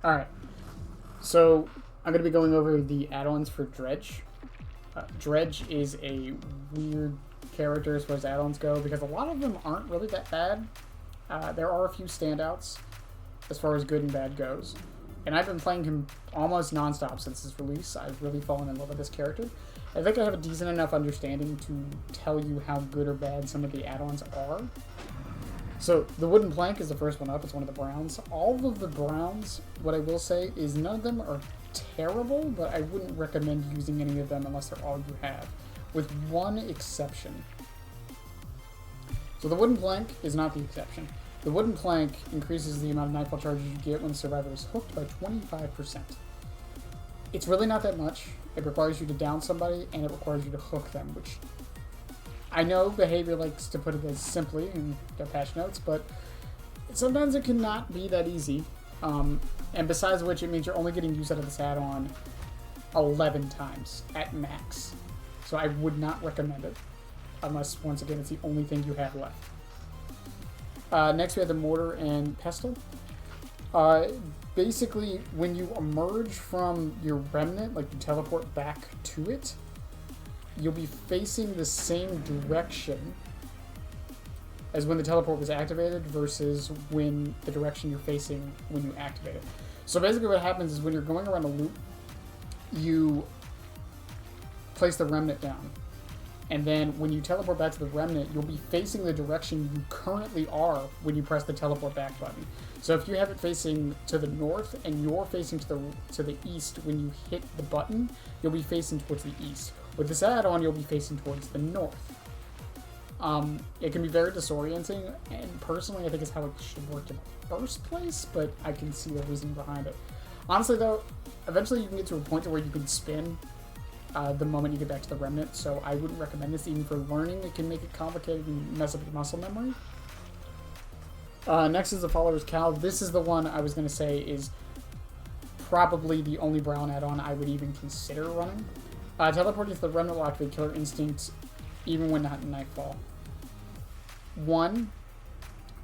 Alright, so I'm going to be going over the add-ons for Dredge. Dredge is a weird character as far as add-ons go, because a lot of them aren't really that bad. There are a few standouts as far as good and bad goes. And I've been playing him almost non-stop since his release. I've really fallen in love with this character. I think I have a decent enough understanding to tell you how good or bad some of the add-ons are. So, the wooden plank is the first one up. It's one of the browns. All of the browns, what I will say, is none of them are terrible, but I wouldn't recommend using any of them unless they're all you have, with one exception. So the wooden plank is not the exception. The wooden plank increases the amount of nightfall charges you get when the survivor is hooked by 25%. It's really not that much. It requires you to down somebody, and it requires you to hook them, which I know behavior likes to put it as simply in their patch notes, but sometimes it cannot be that easy. And besides which, it means you're only getting use out of this add-on 11 times at max. So I would not recommend it, unless, once again, it's the only thing you have left. Next, we have the Mortar and Pestle. Basically, when you emerge from your remnant, like you teleport back to it, you'll be facing the same direction as when the teleport was activated versus when the direction you're facing when you activate it. So basically what happens is when you're going around a loop, you place the remnant down. And then when you teleport back to the remnant, you'll be facing the direction you currently are when you press the teleport back button. So if you have it facing to the north and you're facing to the east when you hit the button, you'll be facing towards the east. With this add-on, you'll be facing towards the north. It can be very disorienting, and personally I think it's how it should work in the first place, but I can see the reason behind it. Honestly though, eventually you can get to a point to where you can spin the moment you get back to the remnant, so I wouldn't recommend this even for learning. It can make it complicated and mess up your muscle memory. Next is the Follower's Cow. This is the one I was going to say is probably the only brown add-on I would even consider running. Teleporting to the remnant will activate Killer Instinct even when not in Nightfall. One,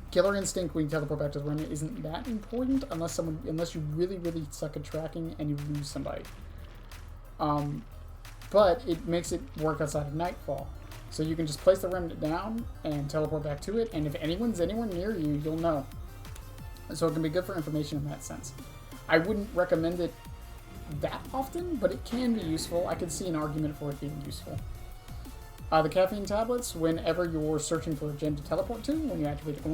Killer Instinct when you teleport back to the remnant isn't that important unless you really, really suck at tracking and you lose somebody. But it makes it work outside of Nightfall. So you can just place the remnant down and teleport back to it, and if anyone's anywhere near you, you'll know. So it can be good for information in that sense. I wouldn't recommend it that often, but it can be useful. I could see an argument for it being useful. The caffeine tablets, whenever you're searching for a gem to teleport to, when you activate the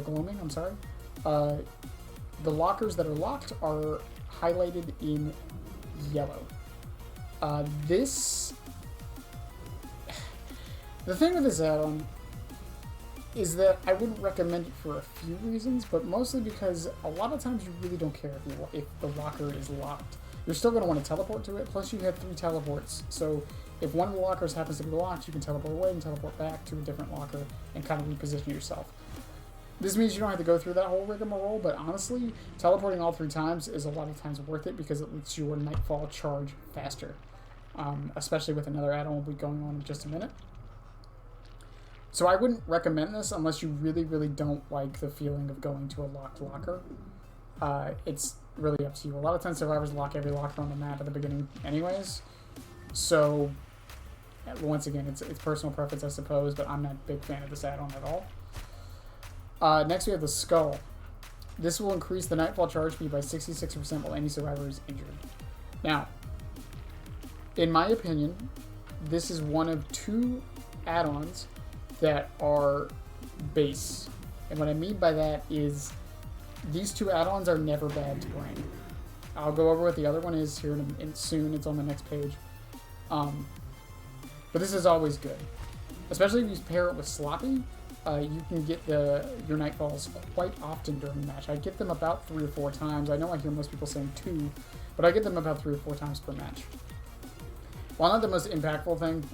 gloaming, I'm sorry, the lockers that are locked are highlighted in yellow. The thing with this add-on is that I wouldn't recommend it for a few reasons, but mostly because a lot of times you really don't care if the locker is locked. You're still going to want to teleport to it, plus you have 3 teleports, so if one of the lockers happens to be locked, you can teleport away and teleport back to a different locker and kind of reposition yourself. This means you don't have to go through that whole rigmarole, but honestly, teleporting all 3 times is a lot of times worth it because it lets your Nightfall charge faster. Especially with another add-on we'll be going on in just a minute. So I wouldn't recommend this unless you really, really don't like the feeling of going to a locked locker. It's really up to you. A lot of times survivors lock every locker on the map at the beginning anyways. So, once again, it's personal preference, I suppose, but I'm not a big fan of this add-on at all. Next we have the Skull. This will increase the Nightfall charge speed by 66% while any survivor is injured. Now, in my opinion, this is one of 2 add-ons that are base. And what I mean by that is these 2 add-ons are never bad to bring. I'll go over what the other one is here soon. It's on the next page. But this is always good. Especially if you pair it with Sloppy, you can get your Nightfalls quite often during the match. I get them about 3 or 4 times. I know I hear most people saying 2, but I get them about 3 or 4 times per match. While not the most impactful thing,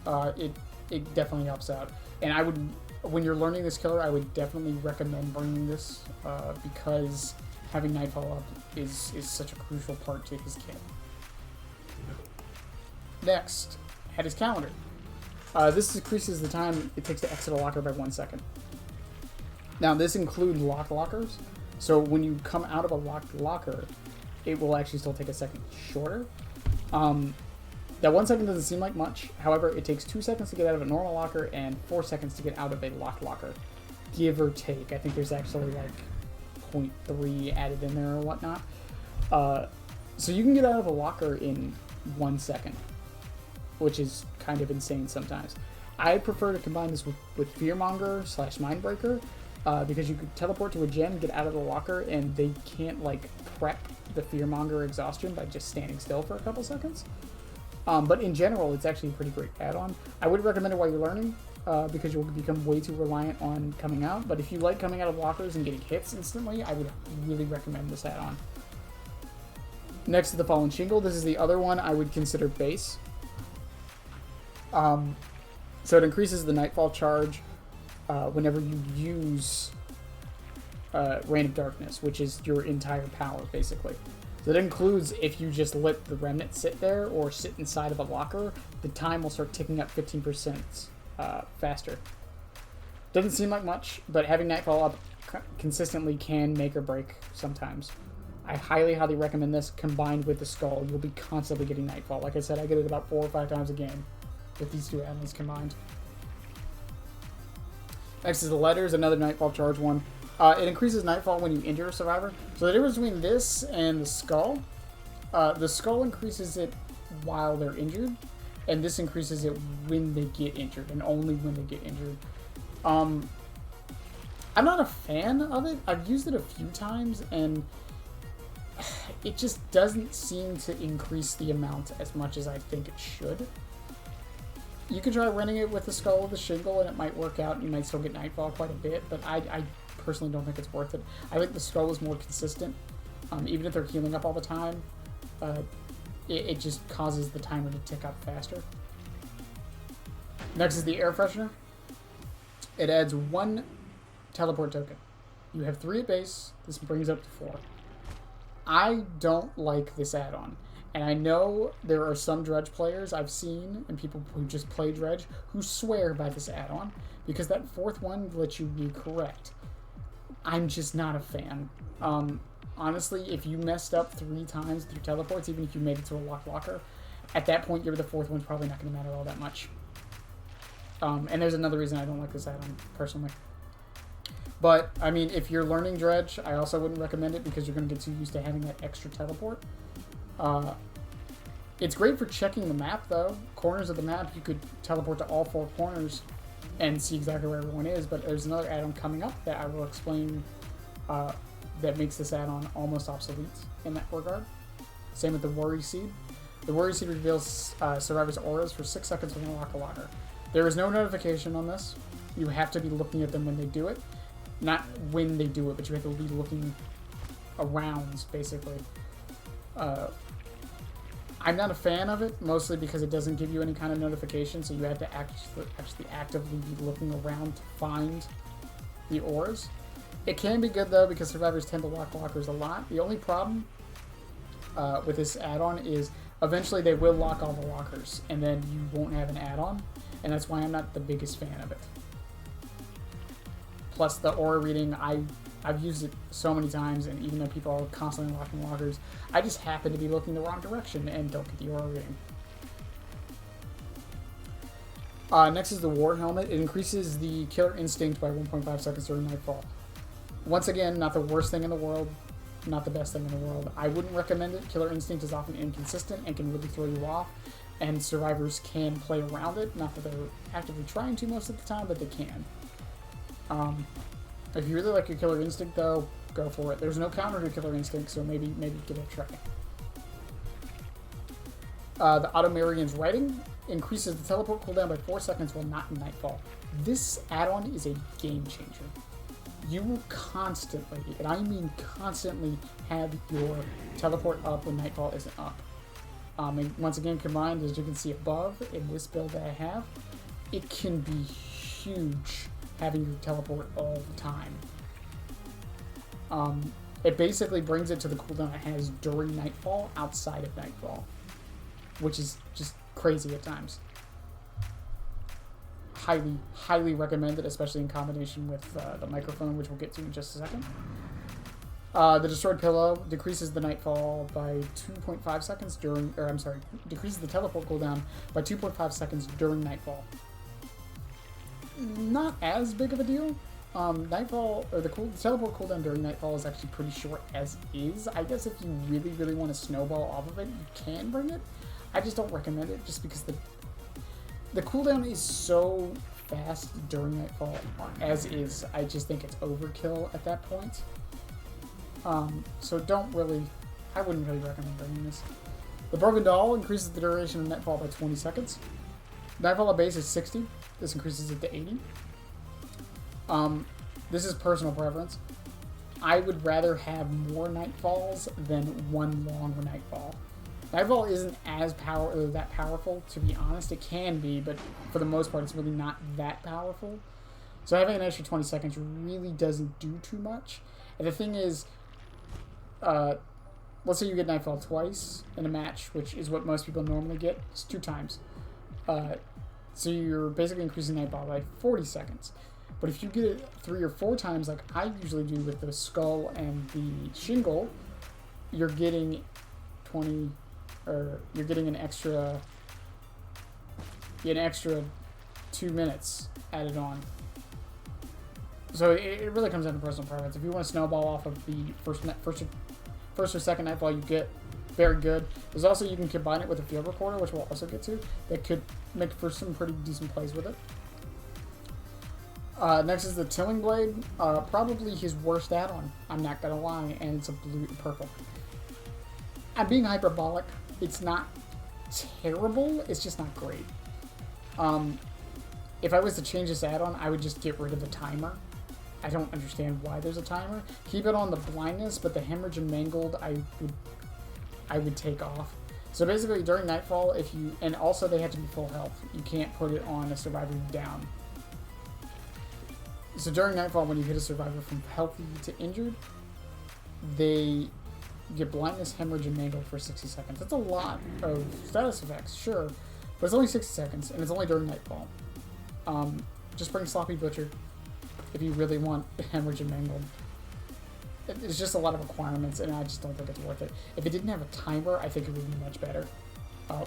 it definitely helps out. And when you're learning this killer, I would definitely recommend bringing this because having Nightfall up is such a crucial part to his kit. Next, at his calendar. This decreases the time it takes to exit a locker by 1 second. Now, this includes locked lockers. So when you come out of a locked locker, it will actually still take a second shorter. That 1 second doesn't seem like much. However, it takes 2 seconds to get out of a normal locker and 4 seconds to get out of a locked locker, give or take. I think there's actually like 0.3 added in there or whatnot. So you can get out of a locker in 1 second, which is kind of insane sometimes. I prefer to combine this with Fearmonger / Mindbreaker, because you could teleport to a gen, get out of the locker, and they can't like prep the Fearmonger exhaustion by just standing still for a couple seconds. But in general, it's actually a pretty great add-on. I would recommend it while you're learning, because you'll become way too reliant on coming out. But if you like coming out of lockers and getting hits instantly, I would really recommend this add-on. Next to the Fallen Shingle, this is the other one I would consider base. So it increases the Nightfall charge whenever you use Reign of Darkness, which is your entire power, basically. So that includes if you just let the Remnant sit there or sit inside of a locker, the time will start ticking up 15% faster. Doesn't seem like much, but having Nightfall up consistently can make or break sometimes. I highly, highly recommend this combined with the Skull. You'll be constantly getting Nightfall. Like I said, I get it about 4 or 5 times a game with these two add-ons combined. Next is the Letters, another Nightfall charge one. It increases Nightfall when you injure a survivor. So the difference between this and the Skull increases it while they're injured, and this increases it when they get injured, and only when they get injured. I'm not a fan of it. I've used it a few times, and it just doesn't seem to increase the amount as much as I think it should. You could try running it with the Skull or the Shingle, and it might work out. You might still get Nightfall quite a bit, but I personally don't think it's worth it. I think the Skull is more consistent. Even if they're healing up all the time, it just causes the timer to tick up faster. Next is the Air Freshener. It adds 1 teleport token. You have 3 at base. This brings it up to 4. I don't like this add-on. And I know there are some Dredge players I've seen, and people who just play Dredge, who swear by this add-on, because that 4th one lets you be correct. I'm just not a fan. Honestly, if you messed up 3 times through teleports, even if you made it to a locked locker, at that point, the 4th one's probably not going to matter all that much. And there's another reason I don't like this add-on, personally. But, I mean, if you're learning Dredge, I also wouldn't recommend it, because you're going to get too used to having that extra teleport. It's great for checking the map, though. Corners of the map, you could teleport to all 4 corners and see exactly where everyone is, but there's another add-on coming up that I will explain that makes this add-on almost obsolete in that regard. Same with the Worry Seed. The Worry Seed reveals survivors' auras for 6 seconds when they lock a locker. There is no notification on this. You have to be looking at them when they do it. Not when they do it, but you have to be looking around, basically. I'm not a fan of it, mostly because it doesn't give you any kind of notification, so you have to actually actively be looking around to find the auras. It can be good, though, because survivors tend to lock lockers a lot. The only problem with this add-on is eventually they will lock all the lockers, and then you won't have an add-on, and that's why I'm not the biggest fan of it. Plus, the aura reading, I've used it so many times, and even though people are constantly locking lockers, I just happen to be looking the wrong direction and don't get the aura reading. Next is the War Helmet. It increases the Killer Instinct by 1.5 seconds during Nightfall. Once again, not the worst thing in the world, not the best thing in the world. I wouldn't recommend it. Killer Instinct is often inconsistent and can really throw you off, and survivors can play around it. Not that they're actively trying to most of the time, but they can. If you really like your Killer Instinct, though, go for it. There's no counter to Killer Instinct, so maybe give it a try. The Automarian's Writing increases the teleport cooldown by 4 seconds while not in Nightfall. This add-on is a game changer. You will constantly, and I mean constantly, have your teleport up when Nightfall isn't up. And once again, combined, as you can see above, in this build that I have, it can be huge having your teleport all the time. It basically brings it to the cooldown it has during Nightfall, outside of Nightfall, which is just crazy at times. Highly, highly recommend it, especially in combination with the microphone, which we'll get to in just a second. The Destroyed Pillow decreases the Nightfall by 2.5 seconds during, or I'm sorry, decreases the teleport cooldown by 2.5 seconds during Nightfall. Not as big of a deal. Nightfall, or the teleport cooldown during Nightfall is actually pretty short as is. I guess if you really, really want to snowball off of it, you can bring it. I just don't recommend it just because the cooldown is so fast during Nightfall as is. I just think it's overkill at that point. So I wouldn't really recommend bringing this. The Broken Doll increases the duration of Nightfall by 20 seconds. Nightfall at base is 60. This increases it to 80. This is personal preference. I would rather have more Nightfalls than one long Nightfall. Nightfall isn't that powerful, to be honest. It can be, but for the most part, it's really not that powerful. So having an extra 20 seconds really doesn't do too much. And the thing is, let's say you get Nightfall twice in a match, which is what most people normally get. It's 2 times. So you're basically increasing Nightfall by 40 seconds. But if you get it 3 or 4 times, like I usually do with the Skull and the Shingle, you're getting 20, or you're getting an extra 2 minutes added on. So it really comes down to personal preference. If you want to snowball off of the first or second Nightfall, you get very good. There's also, you can combine it with a Field Recorder, which we'll also get to, that could make for some pretty decent plays with it. Next is the Tilling Blade, probably his worst add-on, I'm not gonna lie, and it's a purple. I'm being hyperbolic. It's not terrible, it's just not great. If I was to change this add-on, I would just get rid of the timer. I don't understand why there's a timer. Keep it on the blindness, but the hemorrhage and mangled I would take off. So basically during Nightfall, and also they have to be full health. You can't put it on a survivor down. So during Nightfall, when you hit a survivor from healthy to injured, they get blindness, hemorrhage, and mangled for 60 seconds. That's a lot of status effects, sure, but it's only 60 seconds, and it's only during Nightfall. Just bring Sloppy Butcher if you really want hemorrhage and mangled. It's just a lot of requirements, and I just don't think it's worth it. If it didn't have a timer, I think it would be much better.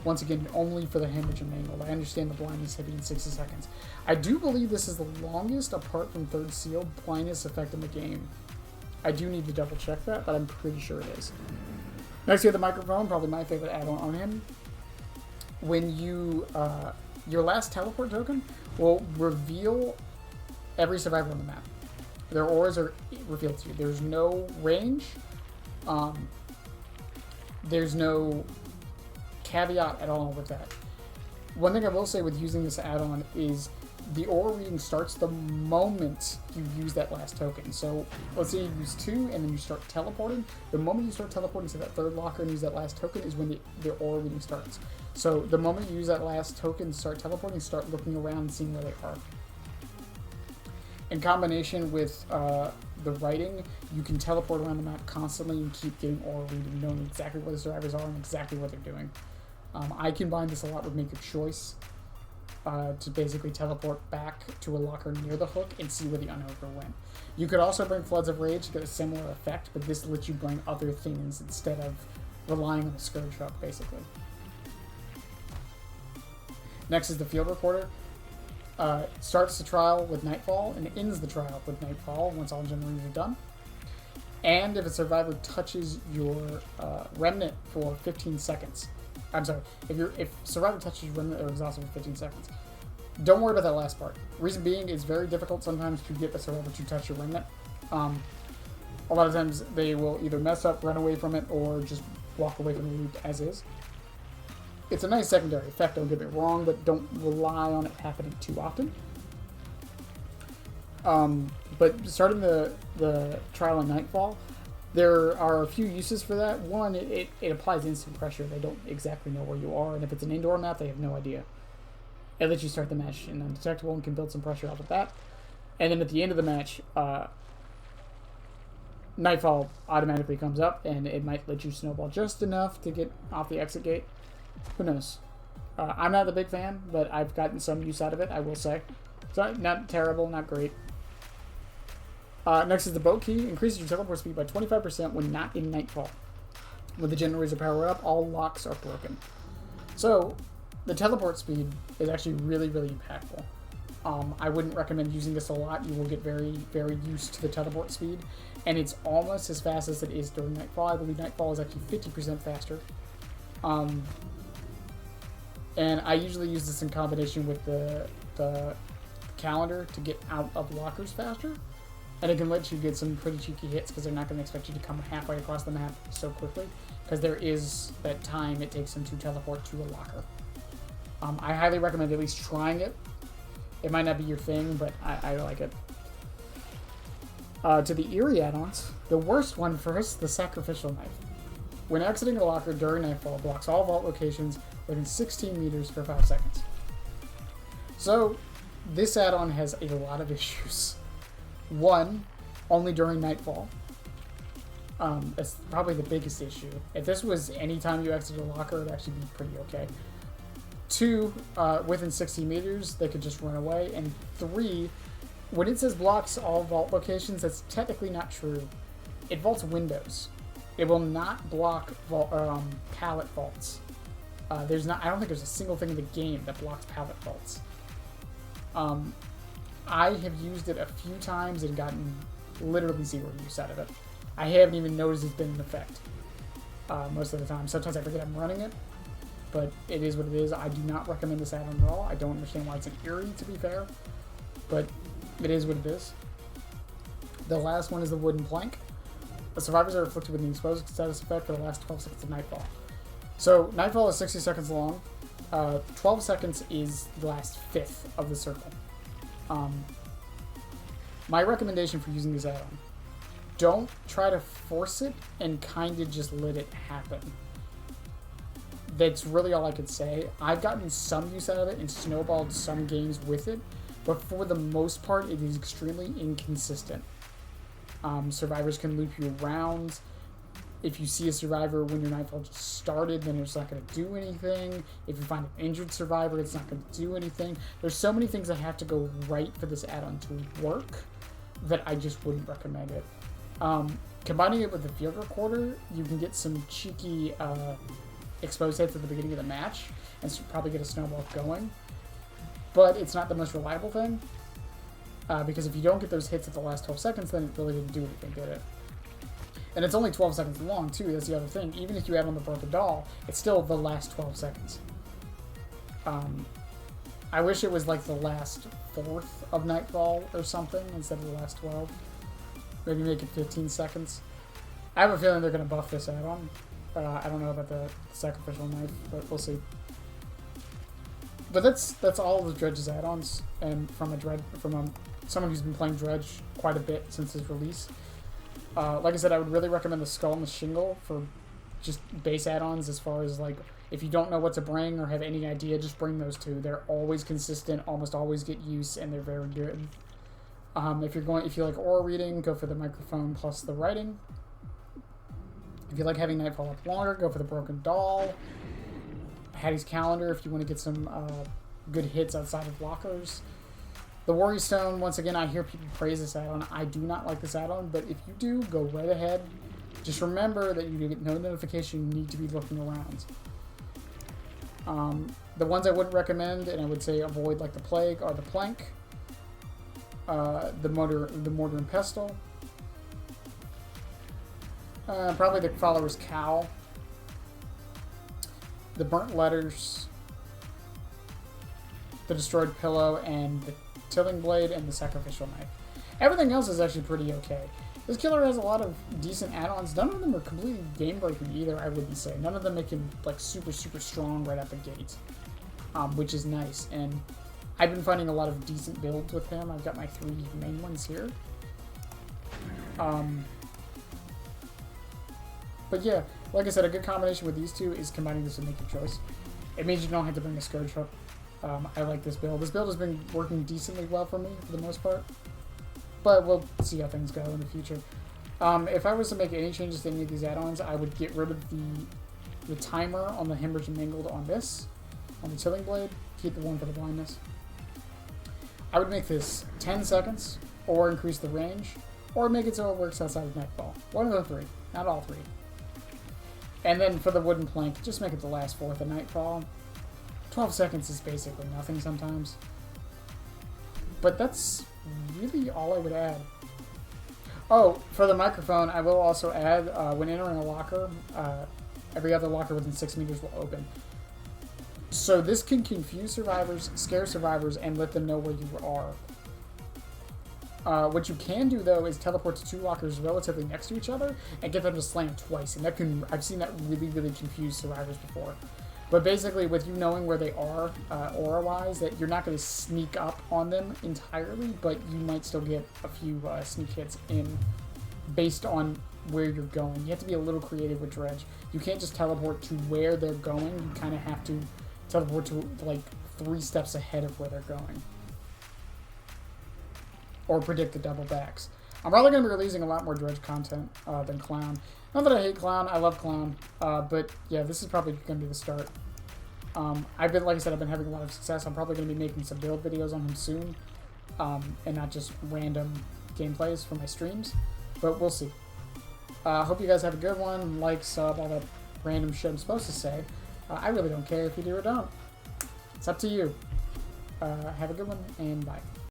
Once again, only for the hemorrhage and mangled. I understand the blindness hitting in 60 seconds. I do believe this is the longest, apart from Third Seal, blindness effect in the game. I do need to double check that, but I'm pretty sure it is. Next, you have the Microphone, probably my favorite add-on on him. When you, your last teleport token will reveal every survivor on the map. Their auras are revealed to you. There's no range. There's no caveat at all with that. One thing I will say with using this add-on is the aura reading starts the moment you use that last token. So let's say you use 2 and then you start teleporting. The moment you start teleporting to that third locker and use that last token is when the aura reading starts. So the moment you use that last token, start teleporting, start looking around and seeing where they are. In combination with the writing, you can teleport around the map constantly and keep getting aura reading, knowing exactly where the survivors are and exactly what they're doing. I combine this a lot with Make Your Choice to basically teleport back to a locker near the hook and see where the Unover went. You could also bring Floods of Rage to get a similar effect, but this lets you bring other things instead of relying on the Scourge hook, basically. Next is the Field Recorder. Starts the trial with Nightfall and ends the trial with Nightfall once all generators are done. And if a survivor touches your remnant for 15 seconds. I'm sorry, if survivor touches your remnant, they're exhausted for 15 seconds. Don't worry about that last part. Reason being, it's very difficult sometimes to get the survivor to touch your remnant. A lot of times they will either mess up, run away from it, or just walk away from the loop as is. It's a nice secondary effect, don't get me wrong, but don't rely on it happening too often. But starting the trial in Nightfall, there are a few uses for that. One, it applies instant pressure. They don't exactly know where you are, and if it's an indoor map, they have no idea. It lets you start the match in undetectable and can build some pressure off of that. And then at the end of the match, Nightfall automatically comes up, and it might let you snowball just enough to get off the exit gate. Who knows? I'm not a big fan, but I've gotten some use out of it, I will say. So, not terrible, not great. Next is the boat key. Increases your teleport speed by 25% when not in Nightfall. When the generators are powered up, all locks are broken. So, the teleport speed is actually really, really impactful. I wouldn't recommend using this a lot. You will get very, very used to the teleport speed. And it's almost as fast as it is during Nightfall. I believe Nightfall is actually 50% faster. And I usually use this in combination with the calendar to get out of lockers faster. And it can let you get some pretty cheeky hits because they're not going to expect you to come halfway across the map so quickly. Because there is that time it takes them to teleport to a locker. I highly recommend at least trying it. It might not be your thing, but I like it. To the eerie add-ons, the worst one first, the Sacrificial Knife. When exiting a locker during Nightfall, blocks all vault locations within 16 meters for 5 seconds. So, this add-on has a lot of issues. One, only during Nightfall. That's probably the biggest issue. If this was any time you exit a locker, it would actually be pretty okay. Two, within 60 meters, they could just run away. And three, when it says blocks all vault locations, that's technically not true. It vaults windows. It will not block pallet vaults. I don't think there's a single thing in the game that blocks pallet vaults. I have used it a few times and gotten literally zero use out of it. I haven't even noticed it's been in effect most of the time. Sometimes I forget I'm running it. But it is what it is. I do not recommend this add-on at all. I don't understand why it's an eerie, to be fair. But it is what it is. The last one is the wooden plank. The survivors are afflicted with an exposed status effect for the last 12 seconds of Nightfall. So, Nightfall is 60 seconds long. 12 seconds is the last fifth of the circle. My recommendation for using this add-on, don't try to force it and kind of just let it happen. That's really all I could say. I've gotten some use out of it and snowballed some games with it, but for the most part, it is extremely inconsistent. Survivors can loop you around. If you see a survivor when your Nightfall just started, then it's not going to do anything. If you find an injured survivor, it's not going to do anything. There's so many things that have to go right for this add-on to work that I just wouldn't recommend it. Combining it with the field recorder, you can get some cheeky exposed hits at the beginning of the match and probably get a snowball going. But it's not the most reliable thing because if you don't get those hits at the last 12 seconds, then it really didn't do anything, did it? And it's only 12 seconds long, too. That's the other thing. Even if you add on the broken doll, it's still the last 12 seconds. I wish it was like the last fourth of Nightfall or something instead of the last 12. Maybe make it 15 seconds. I have a feeling they're going to buff this add-on. I don't know about the Sacrificial Knife, but we'll see. But that's all of the Dredge's add-ons, and from someone who's been playing Dredge quite a bit since his release. Like I said, I would really recommend the Skull and the Shingle for just base add-ons. As far as like, if you don't know what to bring or have any idea, just bring those two. They're always consistent, almost always get use, and they're very good. If you like aura reading, go for the microphone plus the writing. If you like having Nightfall up longer, go for the Broken Doll. Hattie's Calendar if you want to get some good hits outside of lockers. The Worry Stone, once again, I hear people praise this add-on. I do not like this add-on, but if you do, go right ahead. Just remember that you get no notification, you need to be looking around. The ones I wouldn't recommend, and I would say avoid like the plague, are the Plank, the Mortar and Pestle, probably the Follower's Cowl, the Burnt Letters, the Destroyed Pillow, and the Tilling Blade, and the Sacrificial Knife. Everything else is actually pretty okay. This killer has a lot of decent add-ons. None of them are completely game-breaking either, I wouldn't say. None of them make him like super, super strong right out the gate, which is nice. And I've been finding a lot of decent builds with him. I've got my 3 main ones here. But yeah, like I said, a good combination with these two is combining this with Make Your Choice. It means you don't have to bring a Scourge Hook. I like this build. This build has been working decently well for me for the most part. But we'll see how things go in the future. If I was to make any changes to any of these add-ons, I would get rid of the timer on the Hemorrhage and Mangled on this, on the Tilling Blade, keep the one for the blindness. I would make this 10 seconds, or increase the range, or make it so it works outside of nightfall. One of the three, not all three. And then for the wooden plank, just make it the last fourth of nightfall. 12 seconds is basically nothing sometimes. But that's really all I would add. Oh, for the microphone, I will also add, when entering a locker, every other locker within 6 meters will open. So this can confuse survivors, scare survivors, and let them know where you are. What you can do, though, is teleport to 2 lockers relatively next to each other and get them to slam twice. And that can, I've seen that really, really confuse survivors before. But basically, with you knowing where they are, aura-wise, that you're not going to sneak up on them entirely, but you might still get a few sneak hits in based on where you're going. You have to be a little creative with Dredge. You can't just teleport to where they're going. You kind of have to teleport to, like, 3 steps ahead of where they're going. Or predict the double backs. I'm probably going to be releasing a lot more Dredge content than Clown. Not that I hate Clown, I love Clown, but yeah, this is probably going to be the start. Like I said, I've been having a lot of success. I'm probably going to be making some build videos on him soon, and not just random gameplays for my streams, but we'll see. Hope you guys have a good one. Like, sub, all that random shit I'm supposed to say. I really don't care if you do or don't. It's up to you. Have a good one, and bye.